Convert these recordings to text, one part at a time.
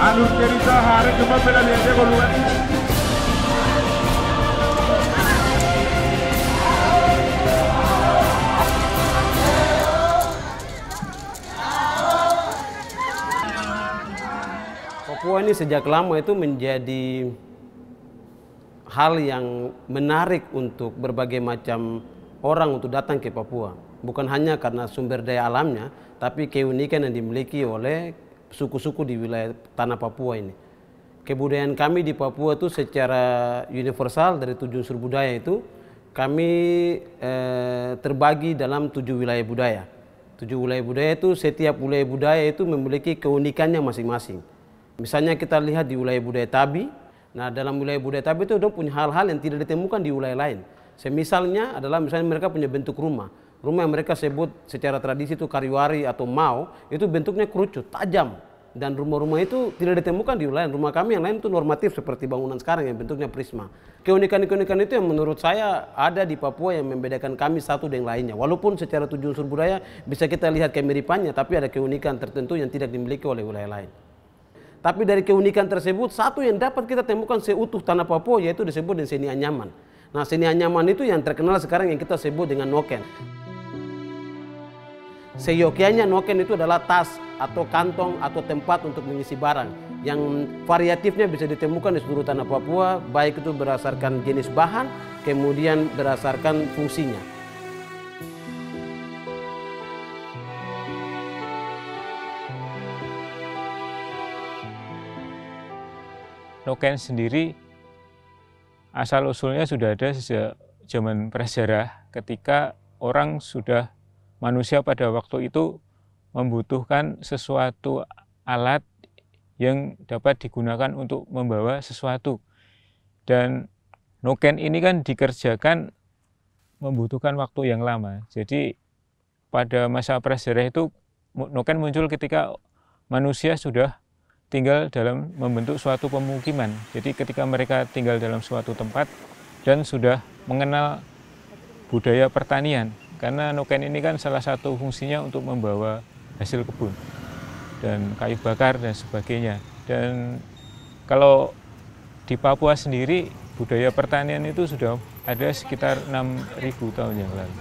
Alur cerita hari kepemimpinan yang saya golongan. Papua ini sejak lama itu menjadi hal yang menarik untuk berbagai macam orang untuk datang ke Papua. Bukan hanya karena sumber daya alamnya, tapi keunikan yang dimiliki oleh suku-suku di wilayah tanah Papua ini. Kebudayaan kami di Papua itu secara universal dari 7 unsur budaya itu kami terbagi dalam 7 wilayah budaya. 7 wilayah budaya itu setiap wilayah budaya itu memiliki keunikannya masing-masing. Misalnya kita lihat di wilayah budaya Tabi. Nah, dalam wilayah budaya Tabi itu punya hal-hal yang tidak ditemukan di wilayah lain. Semisalnya adalah misalnya mereka punya bentuk rumah. Rumah yang mereka sebut secara tradisi itu kariwari atau mau, itu bentuknya kerucut, tajam. Dan rumah-rumah itu tidak ditemukan di wilayah. Rumah kami yang lain itu normatif seperti bangunan sekarang yang bentuknya prisma. Keunikan-keunikan itu yang menurut saya ada di Papua yang membedakan kami satu dengan lainnya. Walaupun secara 7 unsur budaya bisa kita lihat kemiripannya, tapi ada keunikan tertentu yang tidak dimiliki oleh wilayah lain. Tapi dari keunikan tersebut, satu yang dapat kita temukan seutuh tanah Papua yaitu disebut dengan seni anyaman. Nah, seni anyaman itu yang terkenal sekarang yang kita sebut dengan noken. Seyogianya noken itu adalah tas atau kantong atau tempat untuk mengisi barang yang variatifnya bisa ditemukan di seluruh tanah Papua, baik itu berdasarkan jenis bahan, kemudian berdasarkan fungsinya. Noken sendiri asal-usulnya sudah ada sejak zaman prasejarah ketika manusia pada waktu itu membutuhkan sesuatu alat yang dapat digunakan untuk membawa sesuatu. Dan noken ini kan dikerjakan membutuhkan waktu yang lama. Jadi pada masa prasejarah itu noken muncul ketika manusia sudah tinggal dalam membentuk suatu pemukiman. Jadi ketika mereka tinggal dalam suatu tempat dan sudah mengenal budaya pertanian. Karena noken ini kan salah satu fungsinya untuk membawa hasil kebun dan kayu bakar dan sebagainya. Dan kalau di Papua sendiri budaya pertanian itu sudah ada sekitar 6.000 tahun yang lalu.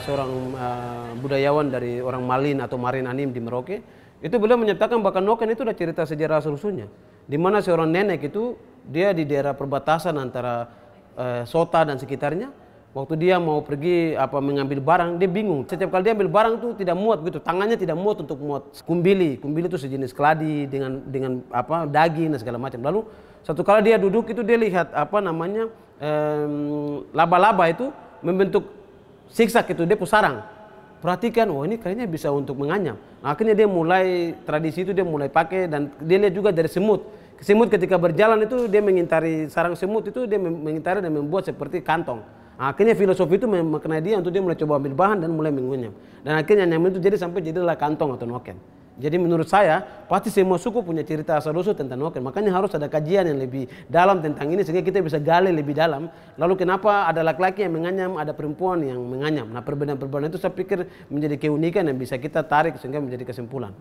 Seorang budayawan dari orang Malin atau Marin Anim di Merauke, itu beliau menyatakan bahkan noken itu ada cerita sejarah asal-usulnya, di mana seorang nenek itu dia di daerah perbatasan antara Sota dan sekitarnya. Waktu dia mau pergi mengambil barang, dia bingung. Setiap kali dia ambil barang itu tidak muat gitu, tangannya tidak muat untuk muat kumbili. Kumbili itu sejenis keladi dengan daging dan segala macam. Lalu satu kali dia duduk itu dia lihat laba-laba itu membentuk siksak itu, dia pusarang. Perhatikan, oh ini kayaknya bisa untuk menganyam. Nah, akhirnya dia mulai, tradisi itu dia mulai pakai, dan dia lihat juga dari semut. Semut ketika berjalan itu dia mengintari sarang semut itu, dia mengintari dan membuat seperti kantong. Nah, akhirnya filosofi itu memaknai dia untuk dia mulai coba ambil bahan dan mulai mengunyam. Dan akhirnya anyam itu jadi sampai jadilah kantong atau noken. Jadi menurut saya, pasti semua suku punya cerita asal-usul tentang noken. Makanya harus ada kajian yang lebih dalam tentang ini, sehingga kita bisa gali lebih dalam. Lalu kenapa ada laki-laki yang menganyam, ada perempuan yang menganyam. Nah, perbedaan-perbedaan itu saya pikir menjadi keunikan yang bisa kita tarik sehingga menjadi kesimpulan.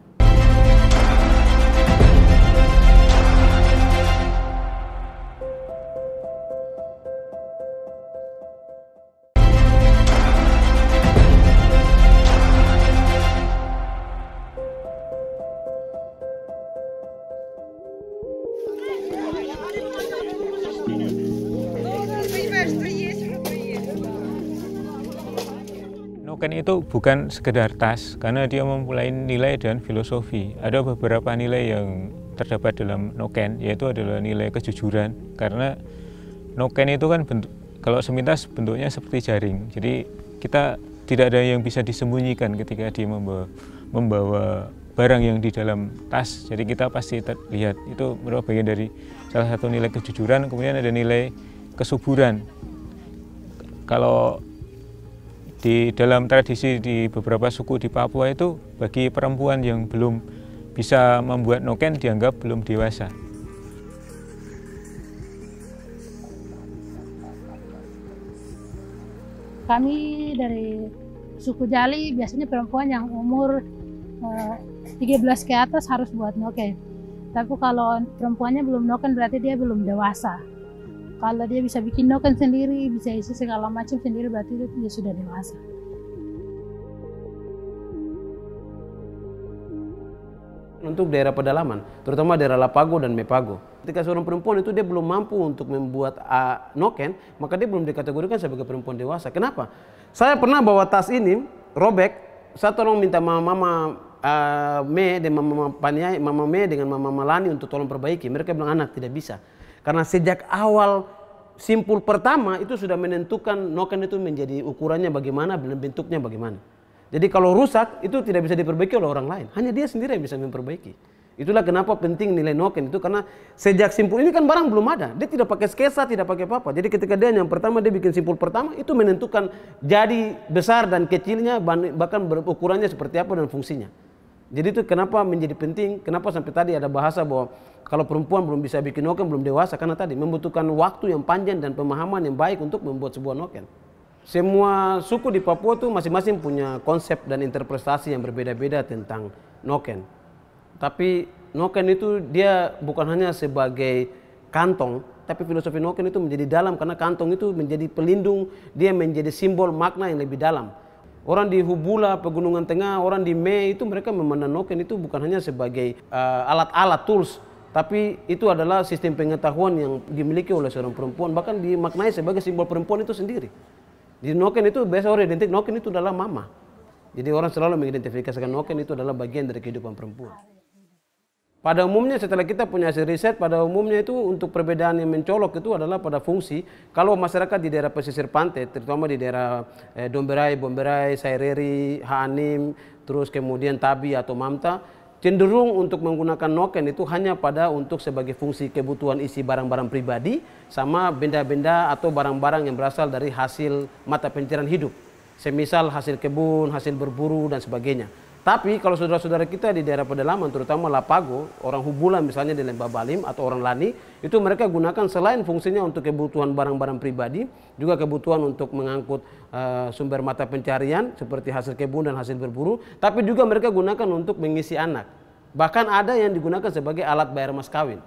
noken itu bukan sekedar tas, karena dia mempunyai nilai dan filosofi. Ada beberapa nilai yang terdapat dalam noken, yaitu adalah nilai kejujuran. Karena noken itu kan kalau sepintas bentuknya seperti jaring. Jadi kita tidak ada yang bisa disembunyikan ketika dia membawa barang yang di dalam tas. Jadi kita pasti terlihat. Itu merupakan bagian dari salah satu nilai kejujuran. Kemudian ada nilai kesuburan. Kalau di dalam tradisi di beberapa suku di Papua itu, bagi perempuan yang belum bisa membuat noken dianggap belum dewasa. Kami dari suku Jali biasanya perempuan yang umur 13 ke atas harus buat noken. Tapi kalau perempuannya belum noken berarti dia belum dewasa. Kalau dia bisa bikin noken sendiri, bisa isi segala macam sendiri, berarti dia sudah dewasa. Untuk daerah pedalaman, terutama daerah Lapago dan Mepago, ketika seorang perempuan itu dia belum mampu untuk membuat noken, maka dia belum dikategorikan sebagai perempuan dewasa. Kenapa? Saya pernah bawa tas ini, robek, saya tolong minta mama Me dan mama Paniai, mama Me dengan mama Malani untuk tolong perbaiki. Mereka bilang anak tidak bisa. Karena sejak awal simpul pertama itu sudah menentukan noken itu menjadi ukurannya bagaimana dan bentuknya bagaimana. Jadi kalau rusak itu tidak bisa diperbaiki oleh orang lain. Hanya dia sendiri yang bisa memperbaiki. Itulah kenapa penting nilai noken itu, karena sejak simpul ini kan barang belum ada. Dia tidak pakai sketsa, tidak pakai apa-apa. Jadi ketika dia yang pertama dia bikin simpul pertama itu menentukan jadi besar dan kecilnya, bahkan ukurannya seperti apa dan fungsinya. Jadi itu kenapa menjadi penting, kenapa sampai tadi ada bahasa bahwa kalau perempuan belum bisa bikin noken, belum dewasa, karena tadi membutuhkan waktu yang panjang dan pemahaman yang baik untuk membuat sebuah noken. Semua suku di Papua itu masing-masing punya konsep dan interpretasi yang berbeda-beda tentang noken. Tapi noken itu dia bukan hanya sebagai kantong, tapi filosofi noken itu menjadi dalam, karena kantong itu menjadi pelindung, dia menjadi simbol makna yang lebih dalam. Orang di Hubula, Pegunungan Tengah, orang di Me itu mereka memandang noken itu bukan hanya sebagai alat-alat tools, tapi itu adalah sistem pengetahuan yang dimiliki oleh seorang perempuan, bahkan dimaknai sebagai simbol perempuan itu sendiri. Di noken itu biasa orang identik noken itu adalah mama. Jadi orang selalu mengidentifikasikan noken itu adalah bagian dari kehidupan perempuan. Pada umumnya setelah kita punya hasil riset, pada umumnya itu untuk perbedaan yang mencolok itu adalah pada fungsi. Kalau masyarakat di daerah pesisir pantai, terutama di daerah Domberai, Bomberai, Saireri, Haanim, terus kemudian Tabi atau Mamta, cenderung untuk menggunakan noken itu hanya pada untuk sebagai fungsi kebutuhan isi barang-barang pribadi sama benda-benda atau barang-barang yang berasal dari hasil mata pencarian hidup. Semisal hasil kebun, hasil berburu dan sebagainya. Tapi kalau saudara-saudara kita di daerah pedalaman, terutama Lapago, orang Hubula misalnya di Lembah Balim atau orang Lani, itu mereka gunakan selain fungsinya untuk kebutuhan barang-barang pribadi, juga kebutuhan untuk mengangkut sumber mata pencarian seperti hasil kebun dan hasil berburu, tapi juga mereka gunakan untuk mengisi anak. Bahkan ada yang digunakan sebagai alat bayar mas kawin.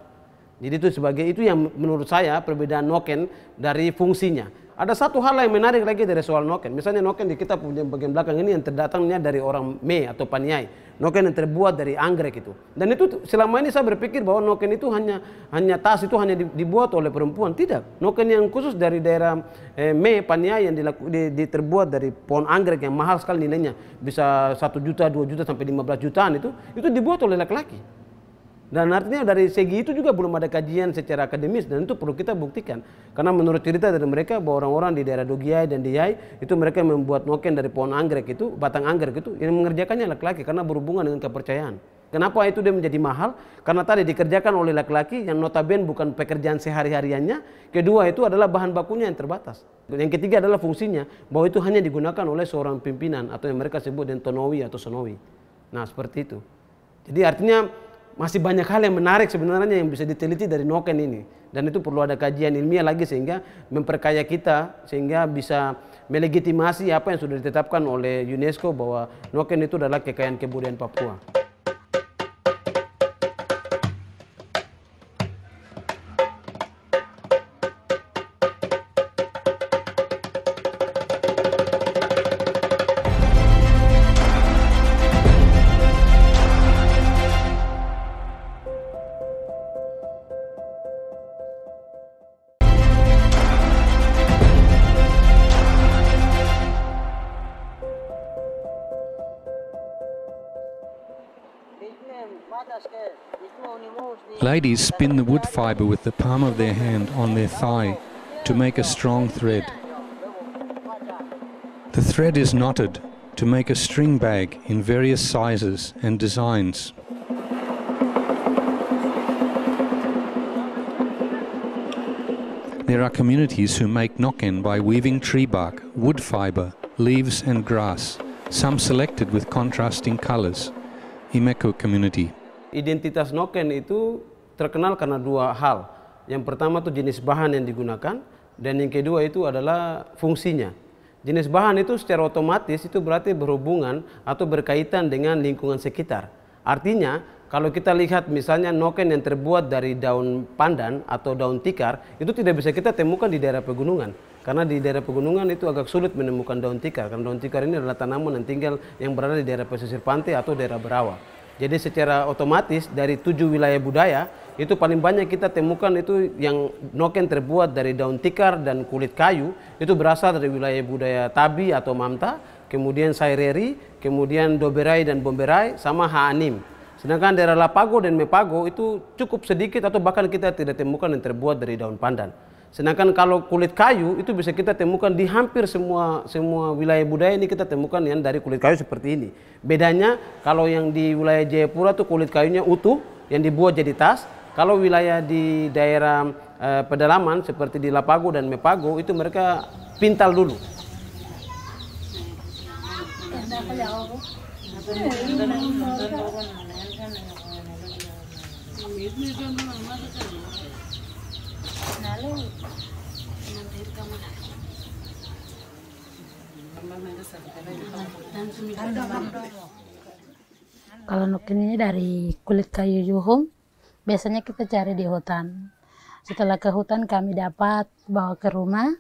Jadi itu yang menurut saya perbedaan noken dari fungsinya. Ada satu hal yang menarik lagi dari soal noken. Misalnya noken di kita punya bagian belakang ini yang terdatangnya dari orang Me atau Paniai. Noken yang terbuat dari anggrek itu. Dan itu selama ini saya berpikir bahwa noken itu hanya tas itu hanya dibuat oleh perempuan. Tidak. Noken yang khusus dari daerah Me, Paniai yang terbuat dari pohon anggrek yang mahal sekali nilainya. Bisa 1 juta, 2 juta sampai 15 jutaan itu dibuat oleh laki-laki. Dan artinya dari segi itu juga belum ada kajian secara akademis, dan itu perlu kita buktikan. Karena menurut cerita dari mereka bahwa orang-orang di daerah Dogiai dan Diai itu mereka membuat noken dari pohon anggrek itu, batang anggrek itu, yang mengerjakannya laki-laki karena berhubungan dengan kepercayaan. Kenapa itu dia menjadi mahal? Karena tadi dikerjakan oleh laki-laki yang notabene bukan pekerjaan sehari-hariannya. Kedua itu adalah bahan bakunya yang terbatas. Yang ketiga adalah fungsinya, bahwa itu hanya digunakan oleh seorang pimpinan atau yang mereka sebut dengan tonowi atau sonowi. Nah seperti itu. Jadi artinya masih banyak hal yang menarik sebenarnya yang bisa diteliti dari noken ini. Dan itu perlu ada kajian ilmiah lagi sehingga memperkaya kita, sehingga bisa melegitimasi apa yang sudah ditetapkan oleh UNESCO bahwa noken itu adalah kekayaan kebudayaan Papua. Ladies spin the wood fibre with the palm of their hand on their thigh to make a strong thread. The thread is knotted to make a string bag in various sizes and designs. There are communities who make noken by weaving tree bark, wood fibre, leaves and grass, some selected with contrasting colours. Imeco community. Identitas noken itu terkenal karena dua hal. Yang pertama itu jenis bahan yang digunakan, dan yang kedua itu adalah fungsinya. Jenis bahan itu secara otomatis itu berarti berhubungan atau berkaitan dengan lingkungan sekitar. Artinya, kalau kita lihat misalnya noken yang terbuat dari daun pandan atau daun tikar, itu tidak bisa kita temukan di daerah pegunungan. Karena di daerah pegunungan itu agak sulit menemukan daun tikar, karena daun tikar ini adalah tanaman yang berada di daerah pesisir pantai atau daerah berawa. Jadi secara otomatis dari 7 wilayah budaya, itu paling banyak kita temukan itu yang noken terbuat dari daun tikar dan kulit kayu, itu berasal dari wilayah budaya Tabi atau Mamta, kemudian Saireri, kemudian Doberai dan Bomberai, sama Haanim. Sedangkan daerah Lapago dan Mepago itu cukup sedikit atau bahkan kita tidak temukan yang terbuat dari daun pandan. Sedangkan kalau kulit kayu itu bisa kita temukan di hampir semua wilayah budaya ini, kita temukan yang dari kulit kayu seperti ini. Bedanya kalau yang di wilayah Jayapura tuh kulit kayunya utuh yang dibuat jadi tas. Kalau wilayah di daerah pedalaman seperti di Lapago dan Mepago itu mereka pintal dulu. Kalau noken ini dari kulit kayu juhung, biasanya kita cari di hutan. Setelah ke hutan kami dapat bawa ke rumah.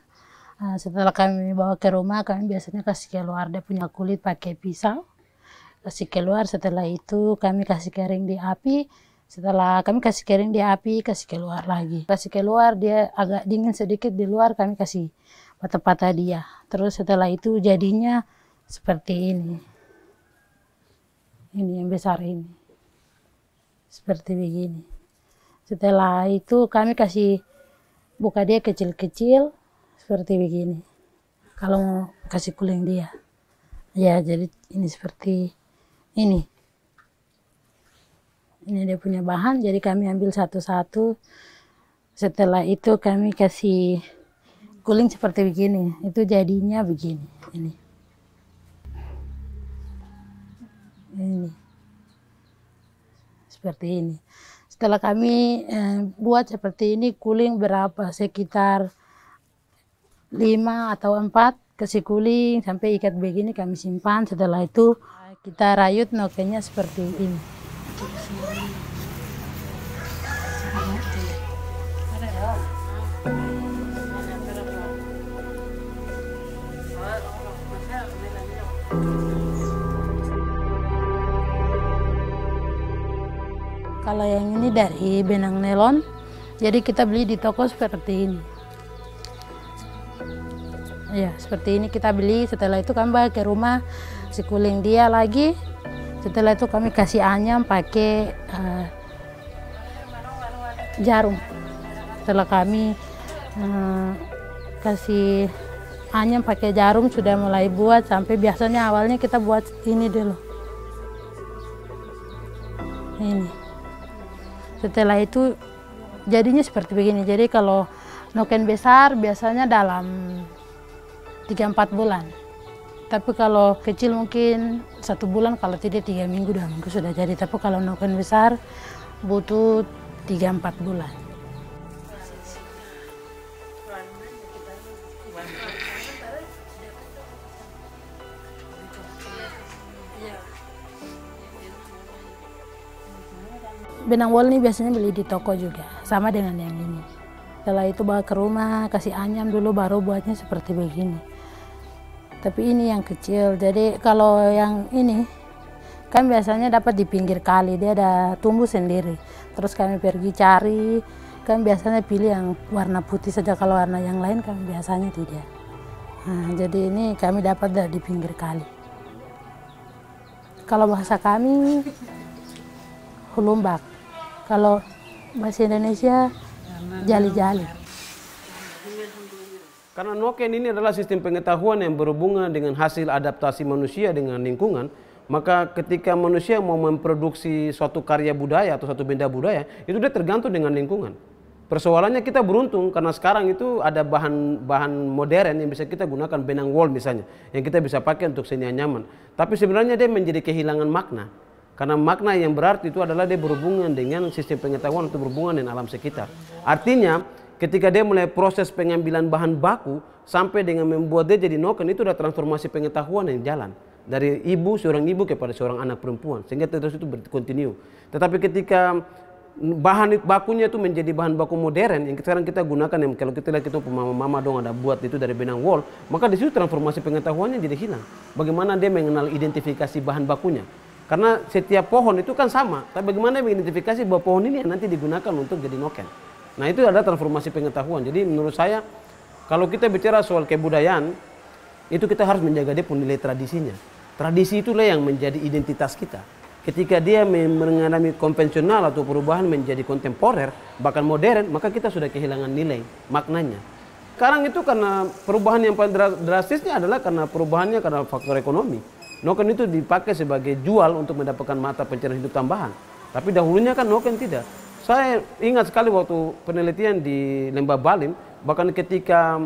Setelah kami bawa ke rumah, kami biasanya kasih keluar dia punya kulit pakai pisau. Kasih keluar, setelah itu kami kasih kering di api. Setelah kami kasih kering di api, kasih keluar lagi. Kasih keluar, dia agak dingin sedikit di luar, kami kasih patah-patah dia. Terus setelah itu jadinya seperti ini. Ini yang besar ini. Seperti begini. Setelah itu kami kasih buka dia kecil-kecil seperti begini. Kalau mau kasih kuling dia. Ya, jadi ini seperti ini. Ini dia punya bahan, jadi kami ambil satu-satu. Setelah itu kami kasih kuling seperti begini. Itu jadinya begini. Ini. Seperti ini. Setelah kami buat seperti ini, kuling berapa? Sekitar 5 atau 4 kasih kuling sampai ikat begini kami simpan. Setelah itu kita rayut nokennya seperti ini. Kalau yang ini dari benang nelon, jadi kita beli di toko seperti ini. Ya, seperti ini kita beli. Setelah itu kami bawa ke rumah, si kuling dia lagi. Setelah itu kami kasih anyam pakai jarum. Setelah kami kasih anyam pakai jarum, sudah mulai buat sampai biasanya awalnya kita buat ini dulu. Ini. Setelah itu jadinya seperti begini. Jadi kalau noken besar biasanya dalam 3-4 bulan. Tapi kalau kecil mungkin 1 bulan, kalau tidak 3 minggu, 2 minggu sudah jadi. Tapi kalau noken besar butuh 3-4 bulan. Benang wol ini biasanya beli di toko juga, sama dengan yang ini. Setelah itu bawa ke rumah, kasih anyam dulu, baru buatnya seperti begini. Tapi ini yang kecil, jadi kalau yang ini kan biasanya dapat di pinggir kali, dia ada tumbuh sendiri. Terus kami pergi cari, kan biasanya pilih yang warna putih saja, kalau warna yang lain kan biasanya tidak. Nah, jadi ini kami dapat di pinggir kali. Kalau bahasa kami hulumbak. Kalau bahasa Indonesia jali-jali. Karena noken ini adalah sistem pengetahuan yang berhubungan dengan hasil adaptasi manusia dengan lingkungan, maka ketika manusia mau memproduksi suatu karya budaya atau suatu benda budaya, itu dia tergantung dengan lingkungan. Persoalannya kita beruntung karena sekarang itu ada bahan modern yang bisa kita gunakan, benang wol misalnya, yang kita bisa pakai untuk seni anyaman. Tapi sebenarnya dia menjadi kehilangan makna. Karena makna yang berarti itu adalah dia berhubungan dengan sistem pengetahuan atau berhubungan dengan alam sekitar. Artinya ketika dia mulai proses pengambilan bahan baku sampai dengan membuat dia jadi noken, itu udah transformasi pengetahuan yang jalan dari seorang ibu kepada seorang anak perempuan, sehingga terus itu berkontinu. Tetapi ketika bahan bakunya itu menjadi bahan baku modern yang sekarang kita gunakan, yang kalau kita lihat itu mama dong ada buat itu dari benang wol, maka di situ transformasi pengetahuannya jadi hilang. Bagaimana dia mengenal identifikasi bahan bakunya? Karena setiap pohon itu kan sama, tapi bagaimana mengidentifikasi bahwa pohon ini yang nanti digunakan untuk jadi noken. Nah itu adalah transformasi pengetahuan. Jadi menurut saya kalau kita bicara soal kebudayaan, itu kita harus menjaga dia nilai tradisinya. Tradisi itulah yang menjadi identitas kita. Ketika dia mengalami konvensional atau perubahan menjadi kontemporer, bahkan modern, maka kita sudah kehilangan nilai, maknanya. Sekarang itu karena perubahan yang paling drastisnya adalah karena perubahannya karena faktor ekonomi. Noken itu dipakai sebagai jual untuk mendapatkan mata pencarian hidup tambahan. Tapi dahulunya kan noken tidak. Saya ingat sekali waktu penelitian di Lembah Balim, bahkan ketika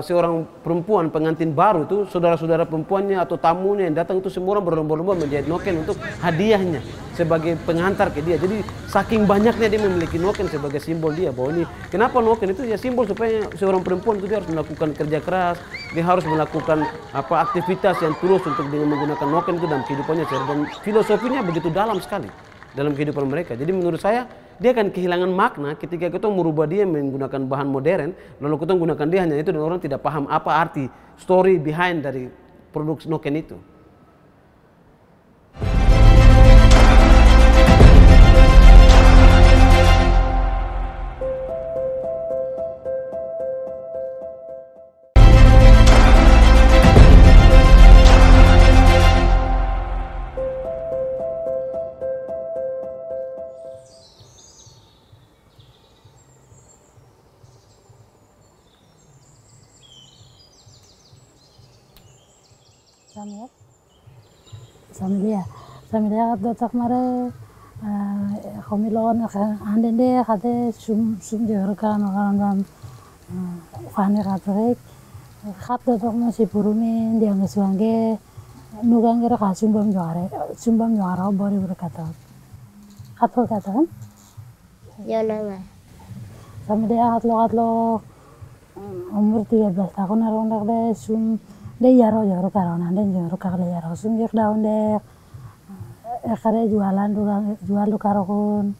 seorang perempuan pengantin baru itu, saudara-saudara perempuannya atau tamunya yang datang itu semua orang berlomba-lomba menjahit noken untuk hadiahnya sebagai pengantar ke dia. Jadi saking banyaknya dia memiliki noken sebagai simbol dia, bahwa ini kenapa noken itu ya simbol supaya seorang perempuan itu dia harus melakukan kerja keras, dia harus melakukan aktivitas yang terus untuk dengan menggunakan noken itu dalam kehidupannya, dan filosofinya begitu dalam sekali dalam kehidupan mereka. Jadi menurut saya dia akan kehilangan makna ketika kita merubah dia menggunakan bahan modern, lalu kita menggunakan dia hanya itu dan orang tidak paham apa arti story behind dari produk noken itu. Samia dotak mare komilon anden de kate sum jor kan dam fane katrek khat dotak masih purumin dia ngesuangge nugang kira sumbam juara bori berkata apa kata kan ya nama sama dia hatlo umur 13 tahun arondak de sum de yaro karona de yaro kale yaro sum yer daun de kare jualan jual karun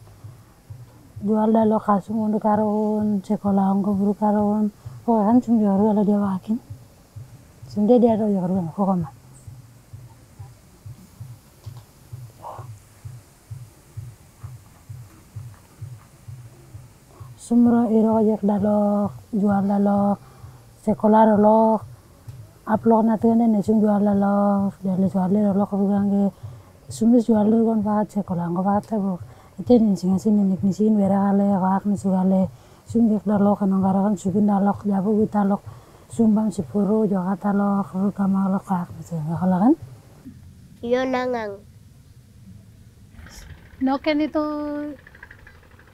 jual dalo kasung untuk karun sekolah angko buru karun kan sum yaro ala dia wakin sum de dia yaro ko koma sumro iro yer dalo jual dalo sekolah lo upload natene ne sum jual dalo jual ko gange sumis jual kon paat sekolah ko paat bo iten singasin nik nisin werale wak ni sugale sum yer dalo kan ngarakan sugun dalo jabu gitalok sumbang sipuro jogata lo kamalo kak misalnya kan yo nangang noken itu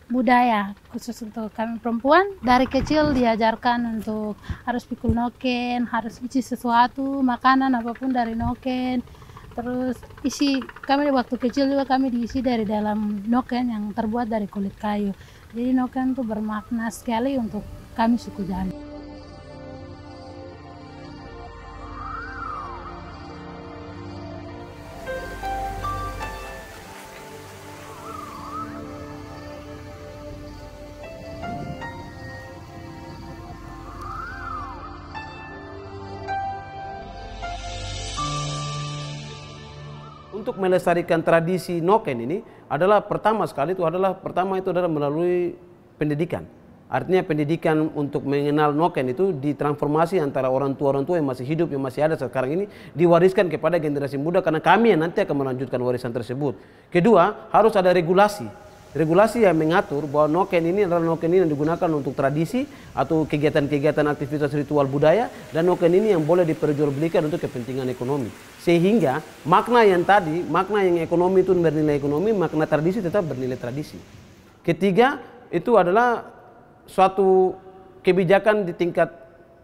budaya khusus untuk kami perempuan. Dari kecil diajarkan untuk harus pikul noken, harus isi sesuatu makanan apapun dari noken. Terus isi kami waktu kecil juga kami diisi dari dalam noken yang terbuat dari kulit kayu. Jadi noken itu bermakna sekali untuk kami suku Jali. Untuk melestarikan tradisi noken ini adalah pertama itu adalah melalui pendidikan. Artinya pendidikan untuk mengenal noken itu ditransformasi antara orang tua yang masih hidup, yang masih ada sekarang ini, diwariskan kepada generasi muda karena kami yang nanti akan melanjutkan warisan tersebut. Kedua, harus ada regulasi. regulasi yang mengatur bahwa noken ini adalah noken ini yang digunakan untuk tradisi atau kegiatan-kegiatan aktivitas ritual budaya, dan noken ini yang boleh diperjualbelikan untuk kepentingan ekonomi. Sehingga makna yang tadi, makna yang ekonomi itu bernilai ekonomi, makna tradisi tetap bernilai tradisi. Ketiga, itu adalah suatu kebijakan di tingkat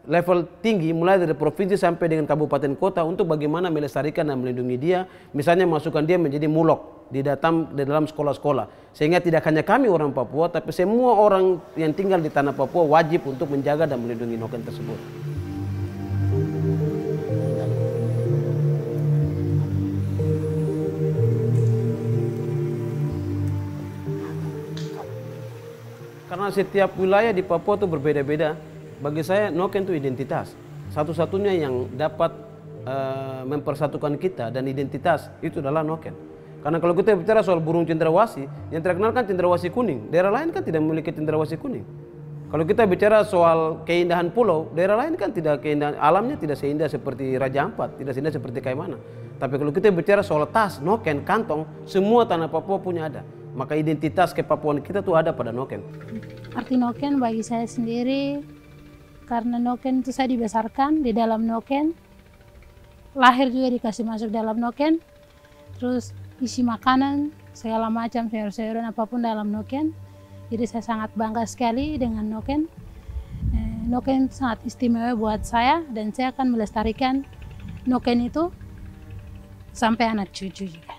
level tinggi, mulai dari provinsi sampai dengan kabupaten kota, untuk bagaimana melestarikan dan melindungi dia. Misalnya masukkan dia menjadi mulok di dalam sekolah-sekolah, sehingga tidak hanya kami orang Papua, tapi semua orang yang tinggal di tanah Papua wajib untuk menjaga dan melindungi noken tersebut. Karena setiap wilayah di Papua itu berbeda-beda. Bagi saya noken itu identitas. Satu-satunya yang dapat mempersatukan kita dan identitas itu adalah noken. Karena kalau kita bicara soal burung cendrawasih, yang terkenal kan cendrawasih kuning. Daerah lain kan tidak memiliki cendrawasih kuning. Kalau kita bicara soal keindahan pulau, daerah lain kan tidak keindahan alamnya tidak seindah seperti Raja Ampat, tidak seindah seperti Kaimana. Tapi kalau kita bicara soal tas, noken, kantong, semua tanah Papua punya ada. Maka identitas kepapuan kita tuh ada pada noken. Arti noken bagi saya sendiri, karena noken itu saya dibesarkan di dalam noken, lahir juga dikasih masuk dalam noken, terus isi makanan segala macam sayur-sayuran apapun dalam noken. Jadi saya sangat bangga sekali dengan noken. Noken sangat istimewa buat saya, dan saya akan melestarikan noken itu sampai anak cucu juga.